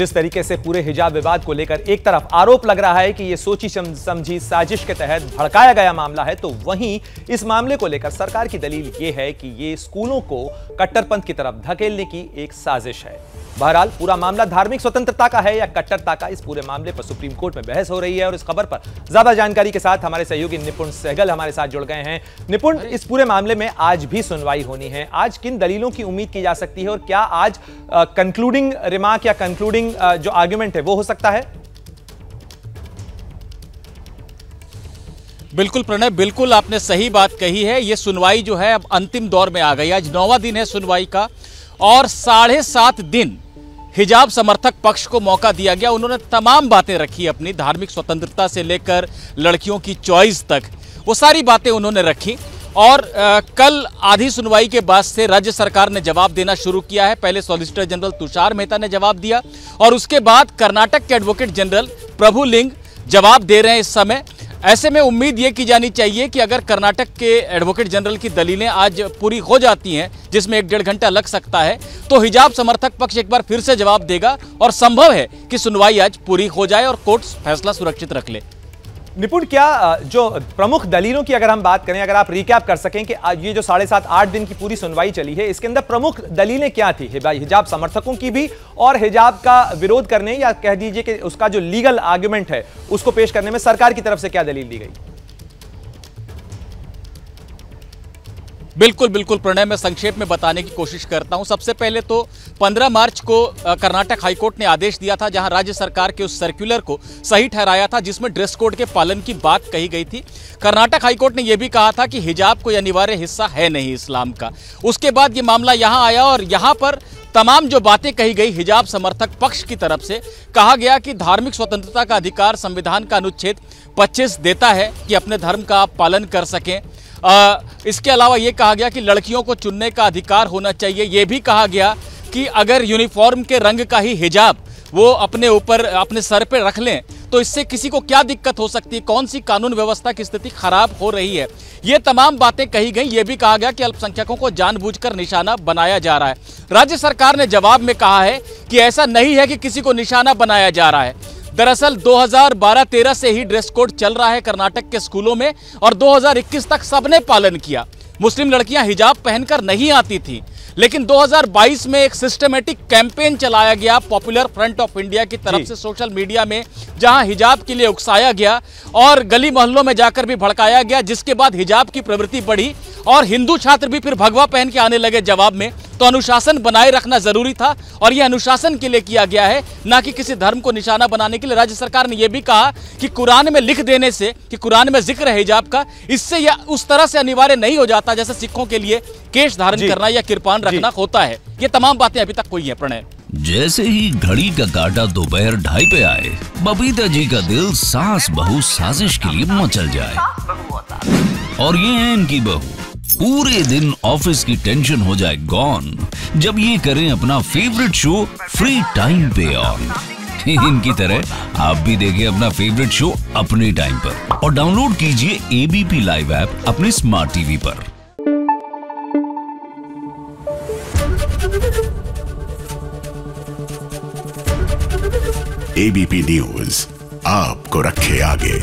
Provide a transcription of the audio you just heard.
जिस तरीके से पूरे हिजाब विवाद को लेकर एक तरफ आरोप लग रहा है कि यह सोची समझी साजिश के तहत भड़काया गया मामला है, तो वहीं इस मामले को लेकर सरकार की दलील यह है कि यह स्कूलों को कट्टरपंथ की तरफ धकेलने की एक साजिश है। बहरहाल पूरा मामला धार्मिक स्वतंत्रता का है या कट्टरता का, इस पूरे मामले पर सुप्रीम कोर्ट में बहस हो रही है और इस खबर पर ज्यादा जानकारी के साथ हमारे सहयोगी निपुण सहगल हमारे साथ जुड़ गए हैं। निपुण, इस पूरे मामले में आज भी सुनवाई होनी है, आज किन दलीलों की उम्मीद की जा सकती है और क्या आज कंक्लूडिंग रिमार्क या कंक्लूडिंग जो आर्गुमेंट है वो हो सकता है? बिल्कुल प्रणय, बिल्कुल आपने सही बात कही है। ये सुनवाई जो है अब अंतिम दौर में आ गई। आज 9वां दिन है सुनवाई का और 7.5 दिन हिजाब समर्थक पक्ष को मौका दिया गया। उन्होंने तमाम बातें रखी, अपनी धार्मिक स्वतंत्रता से लेकर लड़कियों की चॉइस तक, वो सारी बातें उन्होंने रखी। और कल आधी सुनवाई के बाद से राज्य सरकार ने जवाब देना शुरू किया है। पहले सॉलिसिटर जनरल तुषार मेहता ने जवाब दिया और उसके बाद कर्नाटक के एडवोकेट जनरल प्रभु लिंग जवाब दे रहे हैं इस समय। ऐसे में उम्मीद ये की जानी चाहिए कि अगर कर्नाटक के एडवोकेट जनरल की दलीलें आज पूरी हो जाती हैं, जिसमें 1-1.5 घंटा लग सकता है, तो हिजाब समर्थक पक्ष एक बार फिर से जवाब देगा और संभव है कि सुनवाई आज पूरी हो जाए और कोर्ट फैसला सुरक्षित रख ले। निपुण, क्या जो प्रमुख दलीलों की अगर हम बात करें, अगर आप रिकैप कर सकें कि ये जो 7.5-8 दिन की पूरी सुनवाई चली है, इसके अंदर प्रमुख दलीलें क्या थी हिजाब समर्थकों की भी और हिजाब का विरोध करने या कह दीजिए कि उसका जो लीगल आर्गुमेंट है उसको पेश करने में सरकार की तरफ से क्या दलील दी गई? बिल्कुल बिल्कुल प्रणय, मैं संक्षेप में बताने की कोशिश करता हूं। सबसे पहले तो 15 मार्च को कर्नाटक हाईकोर्ट ने आदेश दिया था, जहां राज्य सरकार के उस सर्कुलर को सही ठहराया था जिसमें ड्रेस कोड के पालन की बात कही गई थी। कर्नाटक हाईकोर्ट ने यह भी कहा था कि हिजाब कोई अनिवार्य हिस्सा है नहीं इस्लाम का। उसके बाद ये मामला यहां आया और यहां पर तमाम जो बातें कही गई हिजाब समर्थक पक्ष की तरफ से, कहा गया कि धार्मिक स्वतंत्रता का अधिकार संविधान का अनुच्छेद 25 देता है कि अपने धर्म का आप पालन कर सकें। इसके अलावा ये कहा गया कि लड़कियों को चुनने का अधिकार होना चाहिए। ये भी कहा गया कि अगर यूनिफॉर्म के रंग का ही हिजाब वो अपने ऊपर अपने सर पे रख लें तो इससे किसी को क्या दिक्कत हो सकती है, कौन सी कानून व्यवस्था की स्थिति खराब हो रही है। ये तमाम बातें कही गई। ये भी कहा गया कि अल्पसंख्यकों को जानबूझकर निशाना बनाया जा रहा है। राज्य सरकार ने जवाब में कहा है कि ऐसा नहीं है कि किसी को निशाना बनाया जा रहा है। दरअसल 2012-13 से ही ड्रेस कोड चल रहा है कर्नाटक के स्कूलों में और 2021 तक सबने पालन किया। मुस्लिम लड़कियां हिजाब पहनकर नहीं आती थी, लेकिन 2022 में एक सिस्टमेटिक कैंपेन चलाया गया पॉपुलर फ्रंट ऑफ इंडिया की तरफ से सोशल मीडिया में, जहां हिजाब के लिए उकसाया गया और गली मोहल्लों में जाकर भी भड़काया गया, जिसके बाद हिजाब की प्रवृत्ति बढ़ी और हिंदू छात्र भी फिर भगवा पहन के आने लगे जवाब में। तो अनुशासन बनाए रखना जरूरी था और यह अनुशासन के लिए किया गया है, ना कि किसी धर्म को निशाना बनाने के लिए। राज्य सरकार ने यह भी कहा कि कुरान में लिख देने से, कि कुरान में जिक्र है हिजाब का, इससे यह उस तरह से अनिवार्य नहीं हो जाता जैसे सिखों के लिए केश धारण करना या किरपान रखना होता है। ये तमाम बातें अभी तक हुई है प्रणय। जैसे ही घड़ी का काटा दोपहर 2:30 पे आए, बबीता जी का दिल सास बहू साजिश के लिए मचल जाए। और ये है इनकी बहू, पूरे दिन ऑफिस की टेंशन हो जाए गॉन जब ये करें अपना फेवरेट शो फ्री टाइम पे ऑन। इनकी तरह आप भी देखें अपना फेवरेट शो अपने टाइम पर और डाउनलोड कीजिए एबीपी लाइव ऐप अपने स्मार्ट टीवी पर। एबीपी न्यूज आपको रखे आगे।